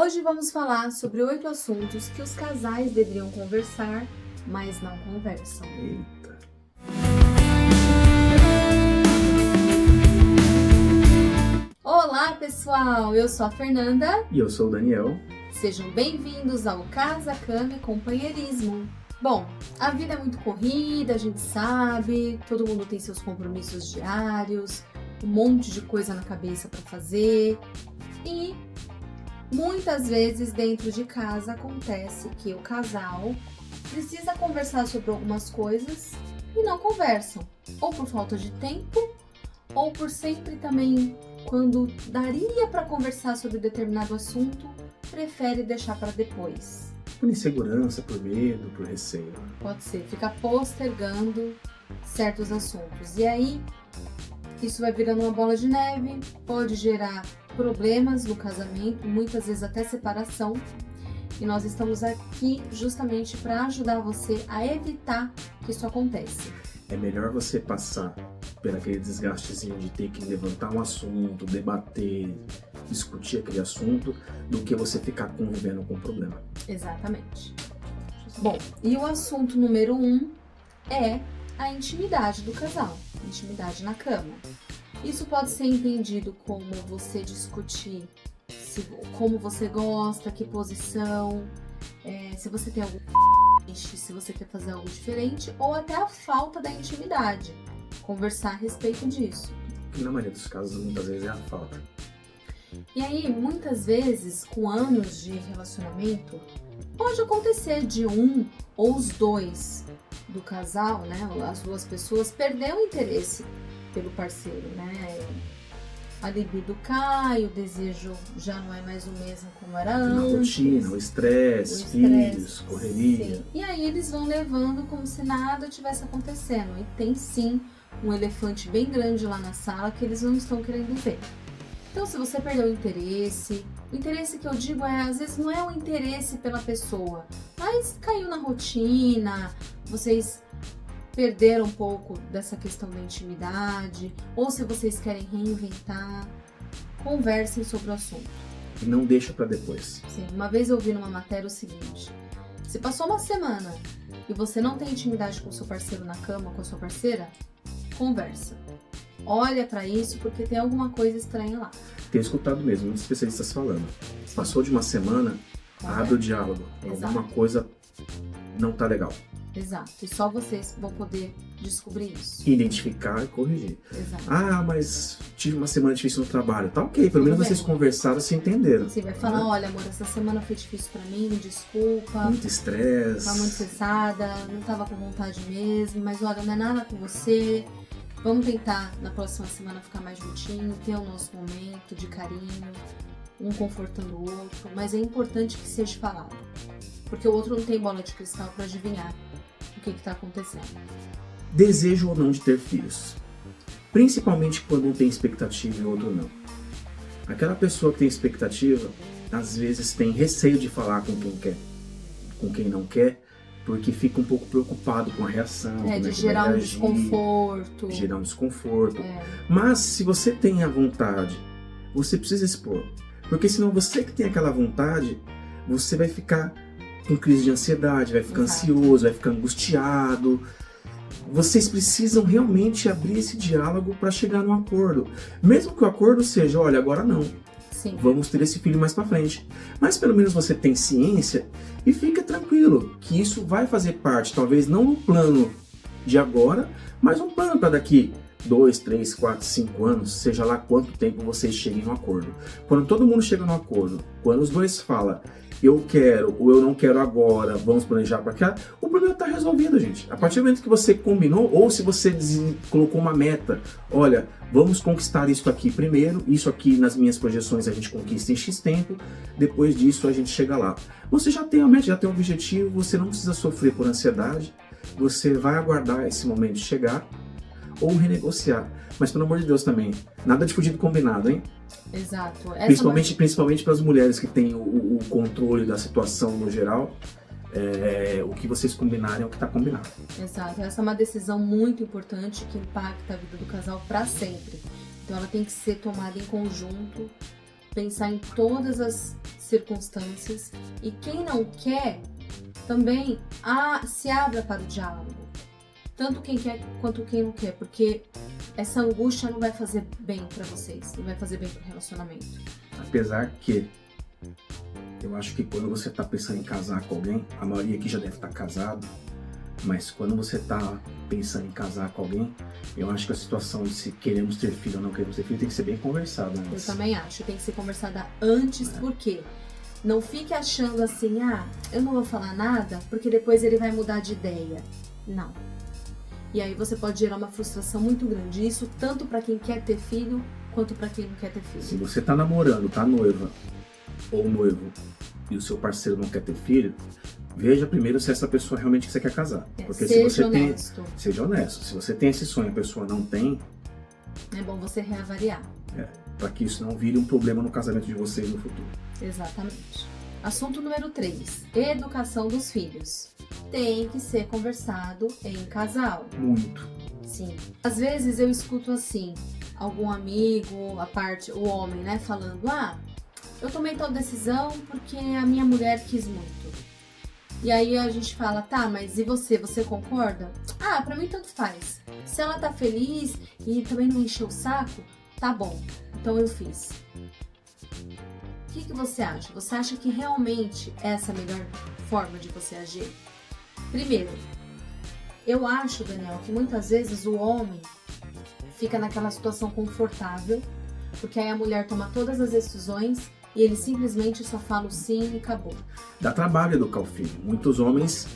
Hoje vamos falar sobre 8 assuntos que os casais deveriam conversar, mas não conversam. Eita. Olá, pessoal! Eu sou a Fernanda. E eu sou o Daniel. Sejam bem-vindos ao Casa, Cama e Companheirismo. Bom, a vida é muito corrida, a gente sabe, todo mundo tem seus compromissos diários, um monte de coisa na cabeça para fazer e muitas vezes dentro de casa acontece que o casal precisa conversar sobre algumas coisas e não conversam, ou por falta de tempo, ou por sempre também, quando daria para conversar sobre determinado assunto, prefere deixar para depois. Por insegurança, por medo, por receio. Pode ser, fica postergando certos assuntos. E aí, isso vai virando uma bola de neve, pode gerar problemas no casamento, muitas vezes até separação. E nós estamos aqui justamente para ajudar você a evitar que isso aconteça. É melhor você passar por aquele desgastezinho de ter que levantar um assunto, debater, discutir aquele assunto, do que você ficar convivendo com o problema. Exatamente. Bom, e o assunto número 1 é a intimidade do casal, intimidade na cama. Isso pode ser entendido como você discutir como você gosta, que posição, se você tem algum se você quer fazer algo diferente, ou até a falta da intimidade. Conversar a respeito disso. Que na maioria dos casos, muitas vezes, é a falta. E aí, muitas vezes, com anos de relacionamento, pode acontecer de um ou os dois do casal, né, as duas pessoas, perder o interesse pelo parceiro, né? A libido cai, o desejo já não é mais o mesmo como era Na antes. rotina, o estresse, filhos, correria. Sim. E aí eles vão levando como se nada tivesse acontecendo. E tem sim um elefante bem grande lá na sala que eles não estão querendo ver. Então, se você perdeu o interesse que eu digo às vezes não é o interesse pela pessoa, mas caiu na rotina, vocês perderam um pouco dessa questão da intimidade, ou se vocês querem reinventar, conversem sobre o assunto. E não deixa pra depois. Sim, uma vez eu vi numa matéria o seguinte: se passou uma semana e você não tem intimidade com o seu parceiro na cama, com a sua parceira, conversa. Olha pra isso porque tem alguma coisa estranha lá. Tenho escutado mesmo, muitos especialistas falando. Passou de uma semana, abre o diálogo. Exato. Alguma coisa não tá legal. Exato, e só vocês vão poder descobrir isso. Identificar e corrigir. Exato. Ah, mas tive uma semana difícil no trabalho. Tá ok, pelo menos Tudo vocês bem. conversaram, se entenderam. Você vai falar, olha amor, essa semana foi difícil pra mim, me desculpa. Muito estresse. Tava muito estressada, não tava com vontade mesmo, mas olha, não é nada com você. Vamos tentar na próxima semana ficar mais juntinho, ter o nosso momento de carinho, um confortando o outro, mas é importante que seja falado, porque o outro não tem bola de cristal para adivinhar o que tá acontecendo. Desejo ou não de ter filhos. Principalmente quando um tem expectativa e o outro não. Aquela pessoa que tem expectativa, às vezes tem receio de falar com quem quer, com quem não quer, porque fica um pouco preocupado com a reação. De gerar um desconforto. Gerar um desconforto. Mas se você tem a vontade, você precisa expor. Porque senão você que tem aquela vontade, você vai ficar com crise de ansiedade, vai ficar ansioso, vai ficar angustiado. Vocês precisam realmente abrir esse diálogo para chegar num acordo. Mesmo que o acordo seja, olha, agora não. Sim. Vamos ter esse filho mais pra frente. Mas pelo menos você tem ciência e fica tranquilo que isso vai fazer parte, talvez não no plano de agora, mas um plano para daqui 2, 3, 4, 5 anos, seja lá quanto tempo vocês cheguem no acordo. Quando todo mundo chega no acordo, quando os dois falam eu quero ou eu não quero agora, vamos planejar para cá, o problema está resolvido, gente. A partir do momento que você combinou, ou se você colocou uma meta, olha, vamos conquistar isso aqui primeiro, isso aqui nas minhas projeções a gente conquista em X tempo, depois disso a gente chega lá. Você já tem a meta, já tem o objetivo, você não precisa sofrer por ansiedade, você vai aguardar esse momento chegar ou renegociar. Mas pelo amor de Deus também, nada de fugido combinado, hein? Exato. Principalmente para as mulheres que têm o controle da situação no geral, o que vocês combinarem é o que está combinado. Exato. Essa é uma decisão muito importante que impacta a vida do casal para sempre. Então ela tem que ser tomada em conjunto pensar em todas as circunstâncias. E quem não quer, também se abra para o diálogo. Tanto quem quer quanto quem não quer, porque essa angústia não vai fazer bem para vocês, não vai fazer bem para o relacionamento. Apesar que eu acho que quando você está pensando em casar com alguém, a maioria aqui já deve estar casado, mas quando você está pensando em casar com alguém, eu acho que a situação de se queremos ter filho ou não queremos ter filho tem que ser bem conversada antes. Eu também acho, tem que ser conversada antes, porque não fique achando assim, eu não vou falar nada, porque depois ele vai mudar de ideia. Não. E aí você pode gerar uma frustração muito grande, isso tanto para quem quer ter filho, quanto para quem não quer ter filho. Se você tá namorando, tá noiva ou noivo, e o seu parceiro não quer ter filho, veja primeiro se essa pessoa realmente que você quer casar. Porque se você honesto. Seja honesto. Se você tem esse sonho e a pessoa não tem, é bom você reavaliar. Para que isso não vire um problema no casamento de vocês no futuro. Exatamente. Assunto número 3. Educação dos filhos. Tem que ser conversado em casal. Muito. Sim. Às vezes eu escuto assim, algum amigo, o homem, né, falando, eu tomei tal decisão porque a minha mulher quis muito. E aí a gente fala, tá, mas e você? Você concorda? Pra mim tanto faz. Se ela tá feliz e também não encheu o saco, tá bom. Então eu fiz. O que você acha? Você acha que realmente essa é a melhor forma de você agir? Primeiro, eu acho, Daniel, que muitas vezes o homem fica naquela situação confortável, porque aí a mulher toma todas as decisões e ele simplesmente só fala o sim e acabou. Dá trabalho educar o filho. Muitos homens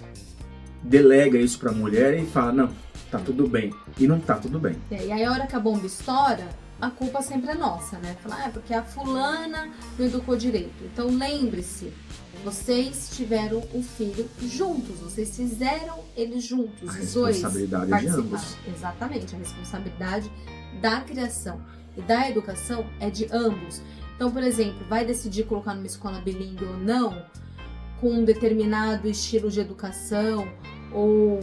delegam isso pra mulher e falam, não, tá tudo bem. E não tá tudo bem. E aí a hora que a bomba estoura, a culpa sempre é nossa, né? Falar, porque a fulana não educou direito. Então lembre-se, vocês tiveram o filho juntos, vocês fizeram ele juntos, os dois responsabilidade é de ambos. Exatamente, a responsabilidade da criação e da educação é de ambos. Então, por exemplo, vai decidir colocar numa escola bilíngue ou não, com um determinado estilo de educação ou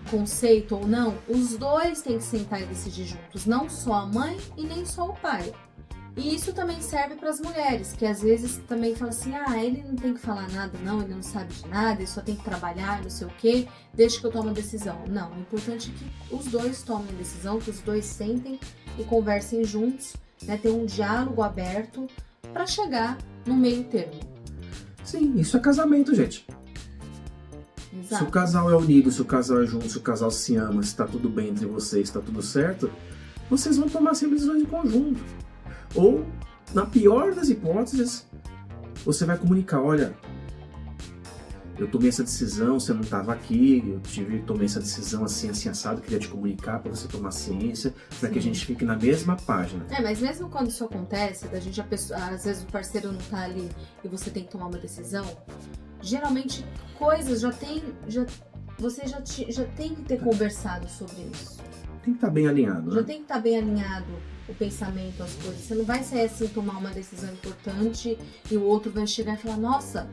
conceito ou não, os dois têm que sentar e decidir juntos, não só a mãe e nem só o pai. E isso também serve para as mulheres, que às vezes também falam assim, ele não tem que falar nada não, ele não sabe de nada, ele só tem que trabalhar, não sei o quê, deixa que eu tomo a decisão. Não, o importante é que os dois tomem a decisão, que os dois sentem e conversem juntos, né, ter um diálogo aberto para chegar no meio termo. Sim, isso é casamento, gente. Exato. Se o casal é unido, se o casal é junto, se o casal se ama, se tá tudo bem entre vocês, se tá tudo certo, vocês vão tomar sempre decisões em conjunto. Ou, na pior das hipóteses, você vai comunicar, olha, eu tomei essa decisão, você não estava aqui, tomei essa decisão assim, assado, queria te comunicar para você tomar ciência, para que a gente fique na mesma página. Mas mesmo quando isso acontece, às vezes o parceiro não tá ali e você tem que tomar uma decisão, geralmente coisas você já tem que ter conversado sobre isso. Tem que estar bem alinhado, né? Já tem que estar bem alinhado o pensamento, as coisas. Você não vai sair assim, tomar uma decisão importante e o outro vai chegar e falar, nossa,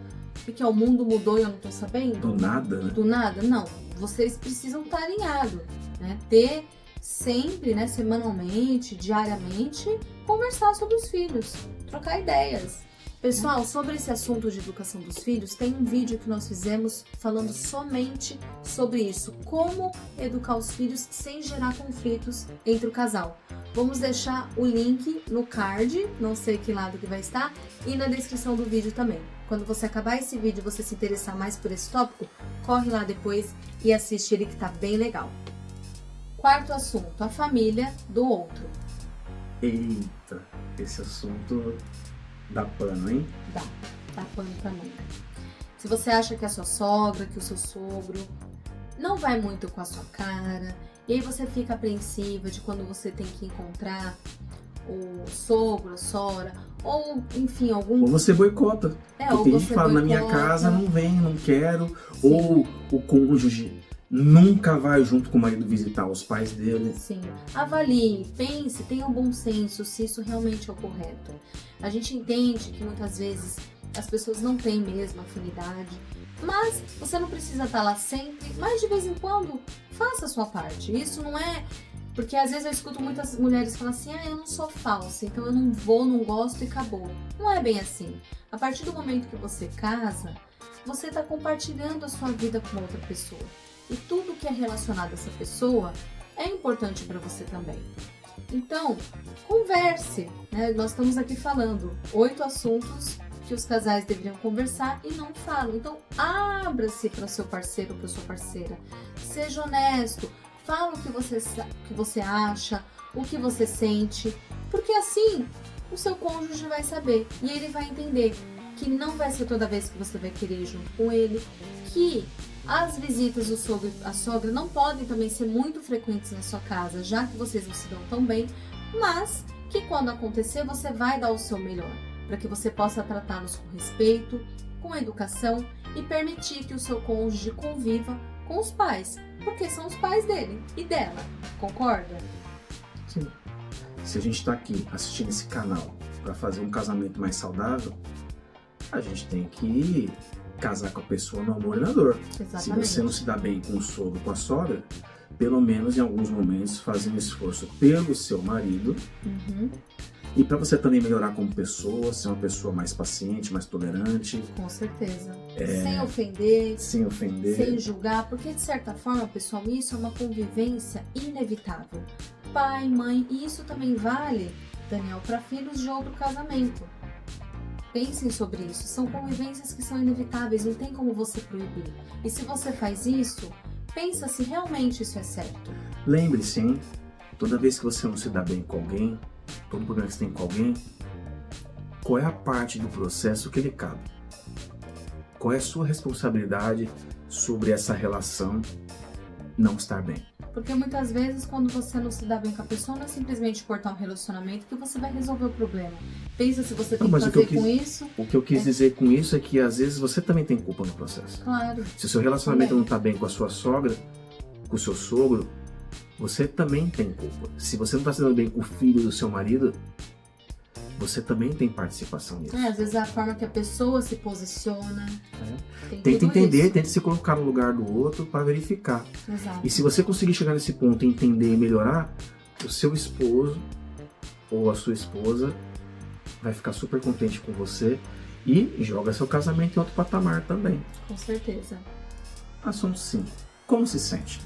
o que o mundo mudou e eu não tô sabendo? Do nada, né? Do nada, não. Vocês precisam estar alinhados, né? Ter sempre, né, semanalmente, diariamente, conversar sobre os filhos, trocar ideias. Pessoal, sobre esse assunto de educação dos filhos, tem um vídeo que nós fizemos falando somente sobre isso. Como educar os filhos sem gerar conflitos entre o casal. Vamos deixar o link no card, não sei que lado que vai estar, e na descrição do vídeo também. Quando você acabar esse vídeo e você se interessar mais por esse tópico, corre lá depois e assiste ele que tá bem legal. Quarto assunto, a família do outro. Eita, esse assunto dá pano, hein? Dá pano pra manga. Se você acha que a sua sogra, que o seu sogro não vai muito com a sua cara, e aí você fica apreensiva de quando você tem que encontrar o sogro, a sogra, ou enfim, algum... Ou você boicota. Ou tem você gente que fala, na minha casa não vem, não quero. Sim. Ou o cônjuge nunca vai junto com o marido visitar os pais dele. Sim. Avalie, pense, tenha um bom senso se isso realmente é o correto. A gente entende que muitas vezes as pessoas não têm mesmo afinidade, mas você não precisa estar lá sempre, mas de vez em quando faça a sua parte. Isso não é Porque às vezes eu escuto muitas mulheres falando assim, eu não sou falsa, então eu não vou, não gosto e acabou. Não é bem assim. A partir do momento que você casa, você está compartilhando a sua vida com outra pessoa. E tudo que é relacionado a essa pessoa é importante para você também. Então, converse, né? Nós estamos aqui falando 8 assuntos que os casais deveriam conversar e não falam. Então, abra-se para o seu parceiro ou para sua parceira. Seja honesto. Fala o que você acha, o que você sente, porque assim o seu cônjuge vai saber e ele vai entender que não vai ser toda vez que você vai querer ir junto com ele, que as visitas do sogro e a sogra não podem também ser muito frequentes na sua casa, já que vocês não se dão tão bem, mas que quando acontecer você vai dar o seu melhor, para que você possa tratá-los com respeito, com educação e permitir que o seu cônjuge conviva com os pais, porque são os pais dele e dela, concorda? Sim. Se a gente está aqui assistindo esse canal para fazer um casamento mais saudável, a gente tem que casar com a pessoa no amor e na dor. Exatamente. Se você não se dá bem com o sogro, com a sogra, pelo menos em alguns momentos fazer um esforço pelo seu marido. E para você também melhorar como pessoa, ser uma pessoa mais paciente, mais tolerante. Com certeza. Sem ofender. Sem julgar, porque de certa forma, pessoal, isso é uma convivência inevitável. Pai, mãe, e isso também vale, Daniel, para filhos de outro casamento. Pensem sobre isso. São convivências que são inevitáveis, não tem como você proibir. E se você faz isso, pensa se realmente isso é certo. Lembre-se, hein? Toda vez que você não se dá bem com alguém, todo problema que você tem com alguém, qual é a parte do processo que ele cabe? Qual é a sua responsabilidade sobre essa relação não estar bem? Porque muitas vezes, quando você não se dá bem com a pessoa, não é simplesmente cortar um relacionamento que você vai resolver o problema. Pensa se você tem que fazer com isso. O que eu quis dizer com isso é que às vezes você também tem culpa no processo. Claro. Se o seu relacionamento não está bem com a sua sogra, com o seu sogro, você também tem culpa. Se você não está se dando bem com o filho do seu marido, você também tem participação nisso. Às vezes é a forma que a pessoa se posiciona. Tenta entender, tenta se colocar no lugar do outro para verificar. Exato. E se você conseguir chegar nesse ponto e entender e melhorar, o seu esposo ou a sua esposa vai ficar super contente com você e joga seu casamento em outro patamar também. Com certeza. Assunto 5. Como se sente?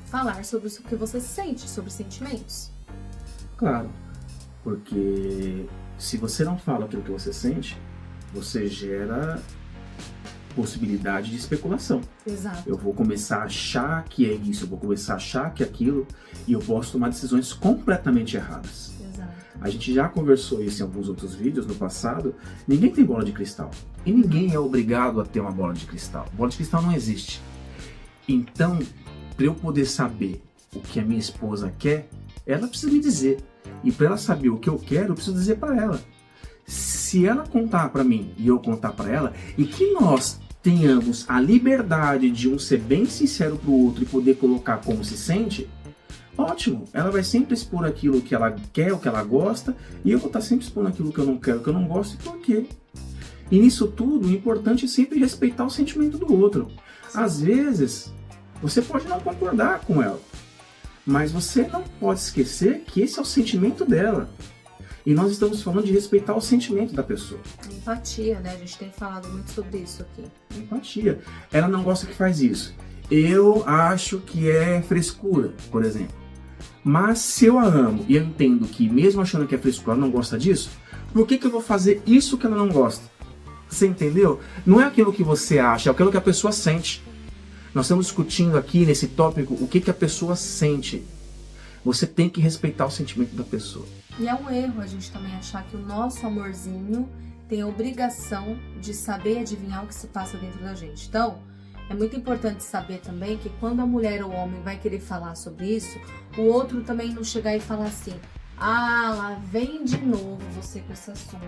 Falar sobre o que você sente, sobre sentimentos. Claro, porque se você não fala aquilo que você sente, você gera possibilidade de especulação. Exato. Eu vou começar a achar que é isso, eu vou começar a achar que é aquilo, e eu posso tomar decisões completamente erradas. Exato. A gente já conversou isso em alguns outros vídeos no passado. Ninguém tem bola de cristal. E ninguém é obrigado a ter uma bola de cristal. Bola de cristal não existe. Então, para eu poder saber o que a minha esposa quer, ela precisa me dizer. E para ela saber o que eu quero, eu preciso dizer para ela. Se ela contar para mim e eu contar para ela, e que nós tenhamos a liberdade de um ser bem sincero pro outro e poder colocar como se sente, ótimo. Ela vai sempre expor aquilo que ela quer, o que ela gosta, e eu vou estar sempre expondo aquilo que eu não quero, que eu não gosto, e por quê? E nisso tudo, o importante é sempre respeitar o sentimento do outro. Às vezes, você pode não concordar com ela, mas você não pode esquecer que esse é o sentimento dela. E nós estamos falando de respeitar o sentimento da pessoa. Empatia, né? A gente tem falado muito sobre isso aqui. Empatia. Ela não gosta que faz isso. Eu acho que é frescura, por exemplo. Mas se eu a amo e eu entendo que mesmo achando que é frescura, ela não gosta disso, por que eu vou fazer isso que ela não gosta? Você entendeu? Não é aquilo que você acha, é aquilo que a pessoa sente. Nós estamos discutindo aqui nesse tópico o que a pessoa sente. Você tem que respeitar o sentimento da pessoa. E é um erro a gente também achar que o nosso amorzinho tem a obrigação de saber adivinhar o que se passa dentro da gente. Então, é muito importante saber também que quando a mulher ou o homem vai querer falar sobre isso, o outro também não chegar e falar assim: ah, lá vem de novo você com esse assunto.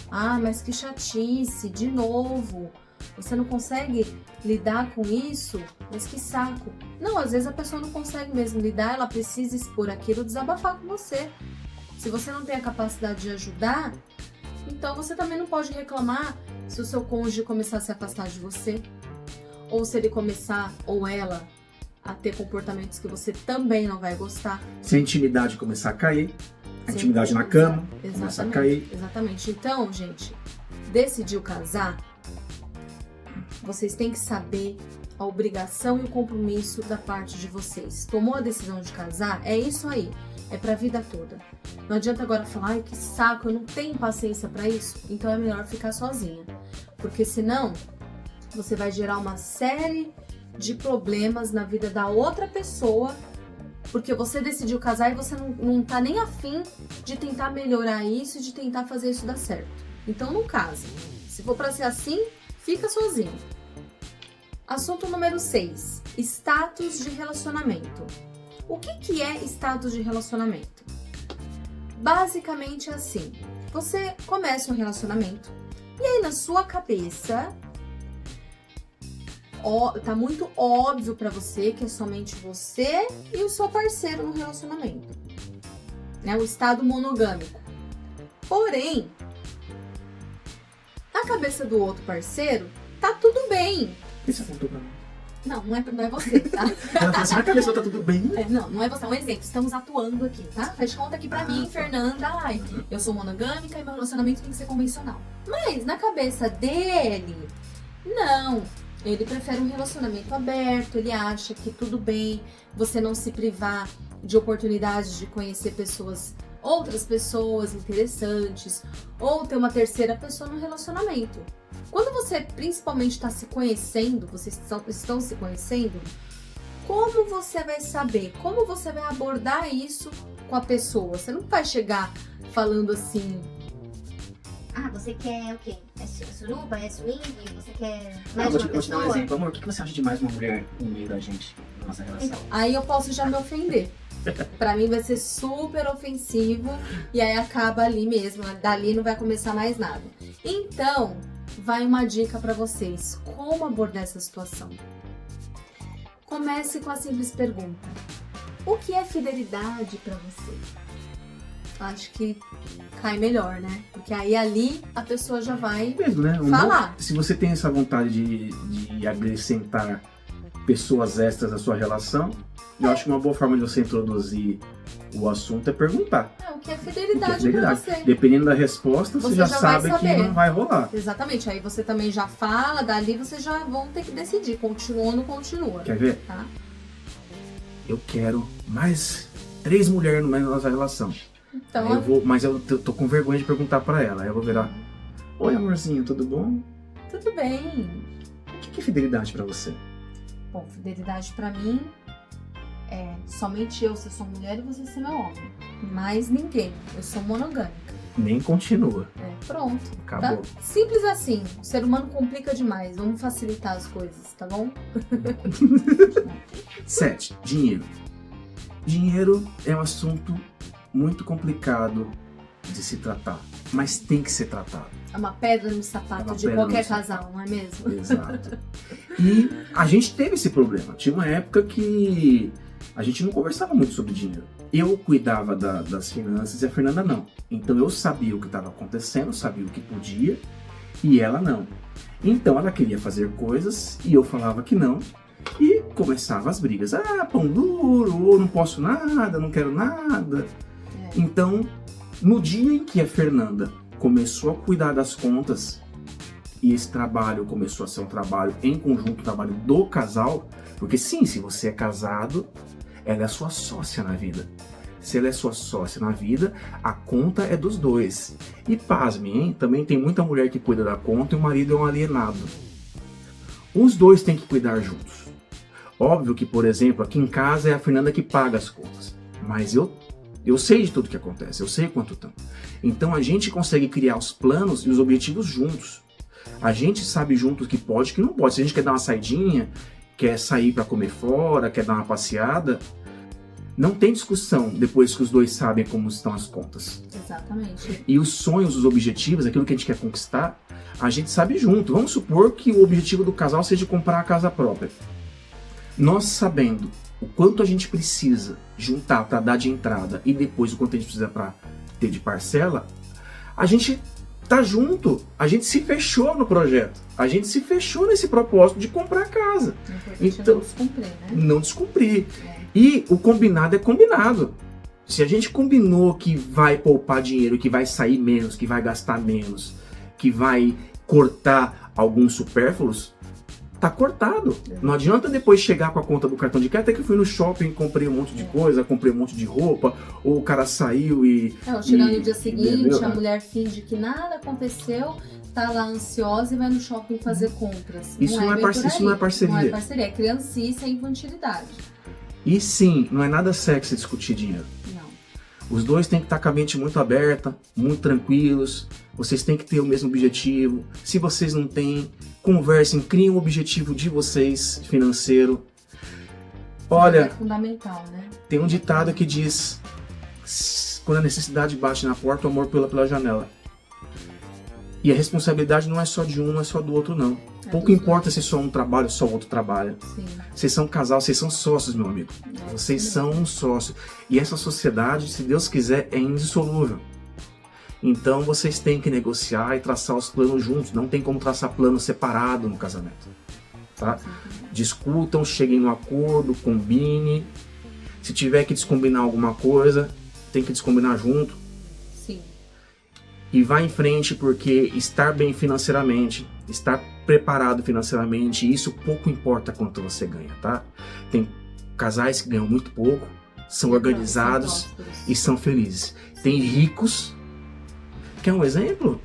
Ah, mas que chatice, de novo. Você não consegue lidar com isso? Mas que saco. Não, às vezes a pessoa não consegue mesmo lidar, ela precisa expor aquilo, desabafar com você. Se você não tem a capacidade de ajudar, então você também não pode reclamar se o seu cônjuge começar a se afastar de você. Ou se ele começar, ou ela, a ter comportamentos que você também não vai gostar. Se a intimidade começar a cair, a intimidade na cama começa a cair. Exatamente. Então, gente, decidiu casar, vocês têm que saber a obrigação e o compromisso da parte de vocês. Tomou a decisão de casar, é isso aí. É pra vida toda. Não adianta agora falar, ai, que saco, eu não tenho paciência pra isso. Então é melhor ficar sozinha. Porque senão, você vai gerar uma série de problemas na vida da outra pessoa, porque você decidiu casar e você não tá nem afim de tentar melhorar isso e de tentar fazer isso dar certo. Então não case. Se for pra ser assim, fica sozinho. Assunto número 6. Status de relacionamento. O que é status de relacionamento? Basicamente é assim. Você começa um relacionamento e aí na sua cabeça tá muito óbvio pra você que é somente você e o seu parceiro no relacionamento. Né? O estado monogâmico. Porém, na cabeça do outro parceiro, tá tudo bem. Isso apontou pra mim. Não é você, tá? Ela falou assim, na cabeça tá tudo bem? Não é você, é um exemplo. Estamos atuando aqui, tá? Faz conta aqui pra mim, Fernanda. Ai, eu sou monogâmica e meu relacionamento tem que ser convencional. Mas na cabeça dele, não. Ele prefere um relacionamento aberto, ele acha que tudo bem você não se privar de oportunidades de conhecer outras pessoas interessantes, ou ter uma terceira pessoa no relacionamento. Quando você principalmente está se conhecendo, vocês estão se conhecendo, como você vai saber? Como você vai abordar isso com a pessoa? Você não vai chegar falando assim... Ah, você quer o quê? É suruba? É swing? Você quer Ah, mais vou uma te dar um pessoa? exemplo. Amor, o que você acha de mais uma mulher no meio da gente, na nossa relação? Aí eu posso já me ofender. Pra mim vai ser super ofensivo e aí acaba ali mesmo. Dali não vai começar mais nada. Então, vai uma dica pra vocês. Como abordar essa situação? Comece com a simples pergunta. O que é fidelidade pra você? Acho que cai melhor, né? Porque aí ali a pessoa já vai Mesmo, né? falar. Se você tem essa vontade de acrescentar pessoas extras à sua relação, eu acho que uma boa forma de você introduzir o assunto é perguntar. O que é O que é fidelidade pra fidelidade? você? Dependendo da resposta, você já vai sabe que saber. não vai rolar. Exatamente, aí você também já fala, dali vocês já vão ter que decidir, continua ou não continua, Quer ver? tá? Eu quero mais 3 mulheres na nossa relação. Então, Aí mas eu tô com vergonha de perguntar pra ela. Aí eu vou virar: oi, amorzinho, tudo bom? tudo bem. O que é fidelidade pra você? Bom, fidelidade pra mim é somente eu ser sua mulher e você ser meu homem. Mais ninguém. Eu sou monogâmica. Nem continua. Pronto. Acabou. Tá? Simples assim. O ser humano complica demais. Vamos facilitar as coisas, tá bom? 7. Dinheiro. Dinheiro é um assunto muito complicado de se tratar, mas tem que ser tratado. É uma pedra no sapato É uma de pedra qualquer no sapato. casal, não é mesmo? Exato. E a gente teve esse problema. Tinha uma época que a gente não conversava muito sobre dinheiro. Eu cuidava das finanças e a Fernanda não. Então eu sabia o que estava acontecendo, sabia o que podia e ela não. Então ela queria fazer coisas e eu falava que não. E começava as brigas. Ah, pão duro, ou não posso nada, não quero nada. Então, no dia em que a Fernanda começou a cuidar das contas e esse trabalho começou a ser um trabalho em conjunto, um trabalho do casal, porque sim, se você é casado, ela é sua sócia na vida. Se ela é sua sócia na vida, a conta é dos dois. E pasme, hein? Também tem muita mulher que cuida da conta e o marido é um alienado. Os dois têm que cuidar juntos. Óbvio que, por exemplo, aqui em casa é a Fernanda que paga as contas. Mas eu sei de tudo que acontece, eu sei quanto tempo. Então a gente consegue criar os planos e os objetivos juntos. A gente sabe juntos que pode e que não pode. Se a gente quer dar uma saidinha, quer sair para comer fora, quer dar uma passeada, não tem discussão depois que os dois sabem como estão as contas. Exatamente. E os sonhos, os objetivos, aquilo que a gente quer conquistar, a gente sabe junto. Vamos supor que o objetivo do casal seja comprar a casa própria. Nós sabendo o quanto a gente precisa juntar para dar de entrada e depois o quanto a gente precisa para ter de parcela, a gente tá junto. A gente se fechou no projeto. A gente se fechou nesse propósito de comprar a casa. Então, não descumprir, né? Não descumprir. E o combinado é combinado. Se a gente combinou que vai poupar dinheiro, que vai sair menos, que vai gastar menos, que vai cortar alguns supérfluos, tá cortado. Não adianta depois chegar com a conta do cartão de crédito, até que eu fui no shopping, comprei um monte de coisa, comprei um monte de roupa, ou o cara saiu e... Chegando no dia seguinte, a mulher finge que nada aconteceu, tá lá ansiosa e vai no shopping fazer compras. Isso não é parceria. Não é parceria, é criancice, é infantilidade. E sim, não é nada sexy discutir dinheiro. Não. Os dois têm que estar com a mente muito aberta, muito tranquilos. Vocês têm que ter o mesmo objetivo. Se vocês não têm, conversem, criem um objetivo de vocês financeiro. Olha, é fundamental, né? Tem um ditado que diz: quando a necessidade bate na porta, o amor pula pela janela. E a responsabilidade não é só de um, não é só do outro, não. Pouco importa se só um trabalha ou só o outro trabalha. Sim. Vocês são um casal, vocês são sócios, meu amigo. Vocês são um sócio. E essa sociedade, se Deus quiser, é indissolúvel. Então vocês têm que negociar e traçar os planos juntos. Não tem como traçar plano separado no casamento. Tá? Discutam, cheguem no acordo, combine. Se tiver que descombinar alguma coisa, tem que descombinar junto. Sim. E vá em frente, porque estar bem financeiramente, estar preparado financeiramente, isso pouco importa quanto você ganha, tá? Tem casais que ganham muito pouco, são organizados e são felizes. Tem ricos. Quer um exemplo?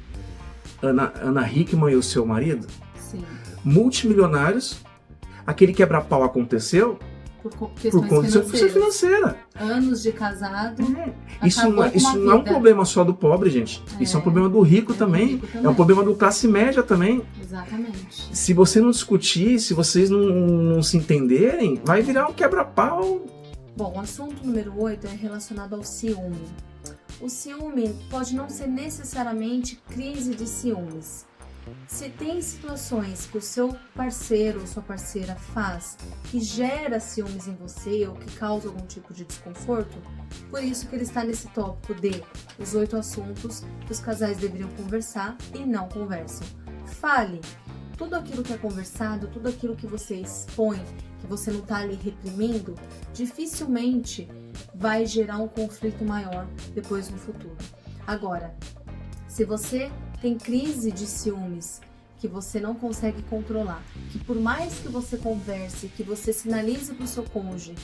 Ana Hickman e o seu marido? Sim. Multimilionários. Aquele quebra-pau aconteceu por condição financeira. Anos de casado. Isso não é um problema só do pobre, gente. Isso é um problema do rico também. É um problema do classe média também. Exatamente. Se você não discutir, se vocês não se entenderem, vai virar um quebra-pau. Bom, o assunto número 8 é relacionado ao ciúme. O ciúme pode não ser necessariamente crise de ciúmes. Se tem situações que o seu parceiro ou sua parceira faz que gera ciúmes em você ou que causa algum tipo de desconforto, por isso que ele está nesse tópico de os 8 assuntos que os casais deveriam conversar e não conversam. Fale tudo aquilo que é conversado, tudo aquilo que você expõe, que você não está ali reprimindo, dificilmente vai gerar um conflito maior depois no futuro. Agora, se você tem crise de ciúmes que você não consegue controlar, que por mais que você converse, que você sinalize para o seu cônjuge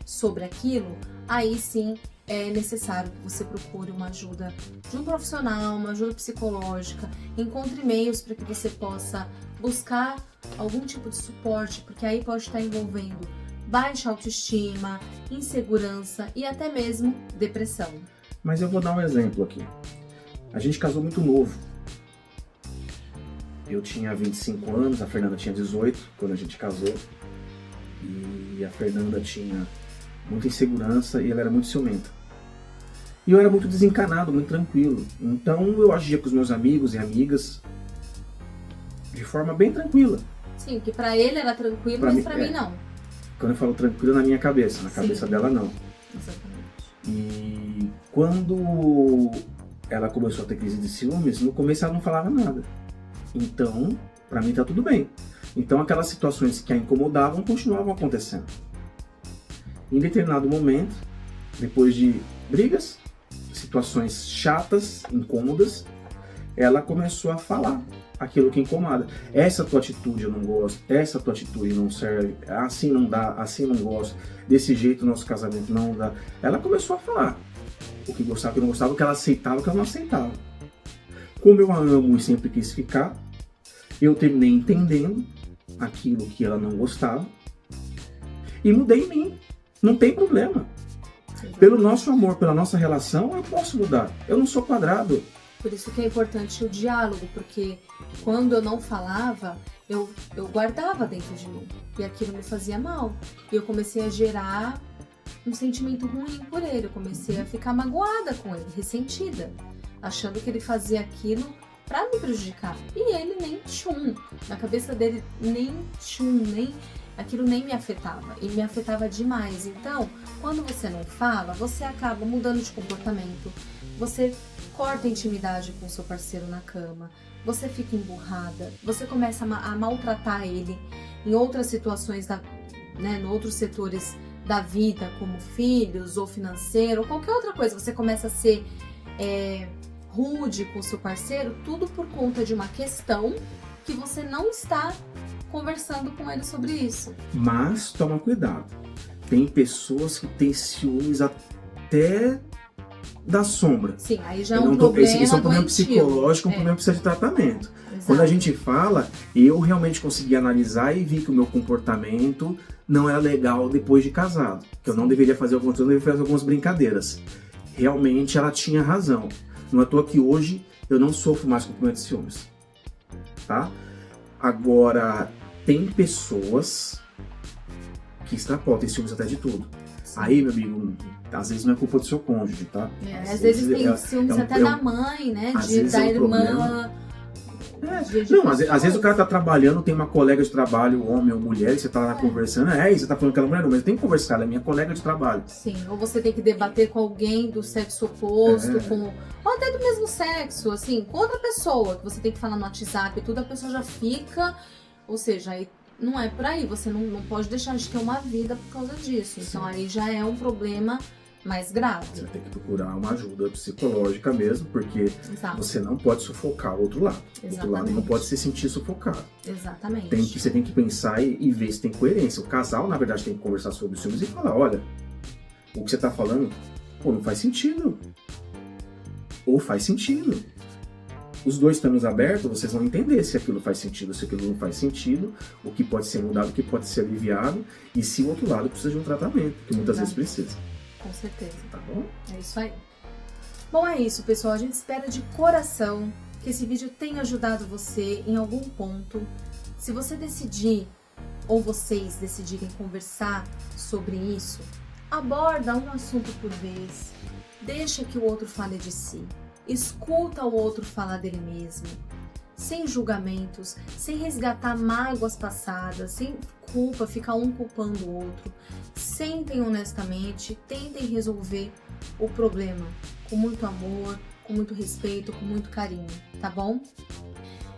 sobre aquilo, aí sim é necessário que você procure uma ajuda de um profissional, uma ajuda psicológica, encontre meios para que você possa buscar algum tipo de suporte, porque aí pode estar envolvendo baixa autoestima, insegurança e até mesmo depressão. Mas eu vou dar um exemplo aqui. A gente casou muito novo. Eu tinha 25 anos, a Fernanda tinha 18 quando a gente casou. E a Fernanda tinha muita insegurança e ela era muito ciumenta. E eu era muito desencanado, muito tranquilo. Então eu agia com os meus amigos e amigas de forma bem tranquila. Sim, que pra ele era tranquilo, mas pra mim não. Quando eu falo tranquilo, na minha cabeça, na cabeça dela não. Exatamente. E quando ela começou a ter crise de ciúmes, no começo ela não falava nada. Então, pra mim tá tudo bem. Então aquelas situações que a incomodavam continuavam acontecendo. Em determinado momento, depois de brigas, situações chatas, incômodas, ela começou a falar aquilo que incomoda. Essa tua atitude eu não gosto, essa tua atitude não serve, assim não dá, assim não gosto, desse jeito nosso casamento não dá. Ela começou a falar o que gostava, o que não gostava, o que ela aceitava, o que ela não aceitava. Como eu a amo e sempre quis ficar, eu terminei entendendo aquilo que ela não gostava e mudei em mim. Não tem problema. Pelo nosso amor, pela nossa relação, eu posso mudar. Eu não sou quadrado. Por isso que é importante o diálogo, porque quando eu não falava, eu guardava dentro de mim. E aquilo me fazia mal. E eu comecei a gerar um sentimento ruim por ele. Eu comecei a ficar magoada com ele, ressentida, achando que ele fazia aquilo pra me prejudicar. E ele nem tchum. Na cabeça dele, nem tchum, aquilo nem me afetava. E me afetava demais. Então, quando você não fala, você acaba mudando de comportamento. Você corta a intimidade com o seu parceiro na cama, você fica emburrada, você começa a maltratar ele em outras situações, em outros setores da vida, como filhos ou financeiro, ou qualquer outra coisa, você começa a ser rude com o seu parceiro, tudo por conta de uma questão que você não está conversando com ele sobre isso. Mas toma cuidado. Tem pessoas que têm ciúmes até da sombra. Sim, aí já é um problema Esse é um problema doentio. psicológico, um problema que precisa de tratamento. Exato. Quando a gente fala, eu realmente consegui analisar e vi que o meu comportamento não era legal depois de casado. Que eu não deveria fazer algumas brincadeiras. Realmente ela tinha razão. Não é à toa que hoje eu não sofro mais com problema de ciúmes. Tá? Agora, tem pessoas que extrapolam, tem ciúmes até de tudo. Sim. Aí, meu amigo, às vezes não é culpa do seu cônjuge, tá? Às vezes tem ciúmes até da mãe, né? Da irmã. Às vezes o cara tá trabalhando, tem uma colega de trabalho, homem ou mulher, e você tá lá conversando, e você tá falando com aquela mulher, não, mas tem que conversar, ela é minha colega de trabalho. Sim, ou você tem que debater com alguém do sexo oposto, ou até do mesmo sexo, assim, com outra pessoa, que você tem que falar no WhatsApp e tudo, a pessoa já fica, ou seja, aí não é por aí, você não pode deixar de ter uma vida por causa disso. Então aí já é um problema mais grave. Você vai ter que procurar uma ajuda psicológica mesmo, porque você não pode sufocar o outro lado. O outro lado não pode se sentir sufocado. Exatamente. Você tem que pensar e ver se tem coerência. O casal, na verdade, tem que conversar sobre os ciúmes e falar, olha, o que você tá falando, não faz sentido. Ou faz sentido. Os dois estamos abertos, vocês vão entender se aquilo faz sentido, se aquilo não faz sentido, o que pode ser mudado, o que pode ser aliviado, e se o outro lado precisa de um tratamento, que muitas vezes precisa. Com certeza. Tá bom? É isso aí. Bom, é isso, pessoal. A gente espera de coração que esse vídeo tenha ajudado você em algum ponto. Se você decidir, ou vocês decidirem conversar sobre isso, aborda um assunto por vez. Deixa que o outro fale de si. Escuta o outro falar dele mesmo. Sem julgamentos, sem resgatar mágoas passadas, sem culpa, ficar um culpando o outro. Sentem honestamente, tentem resolver o problema com muito amor, com muito respeito, com muito carinho, tá bom?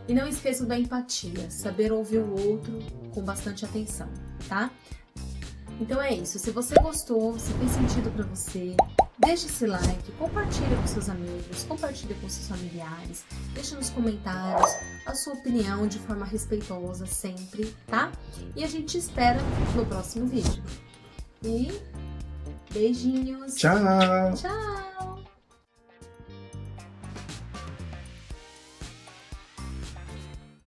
E não esqueçam da empatia, saber ouvir o outro com bastante atenção, tá? Então é isso, se você gostou, se fez sentido pra você, deixe esse like, compartilhe com seus amigos, compartilhe com seus familiares, deixe nos comentários a sua opinião de forma respeitosa sempre, tá? E a gente espera no próximo vídeo. E beijinhos! Tchau! Tchau!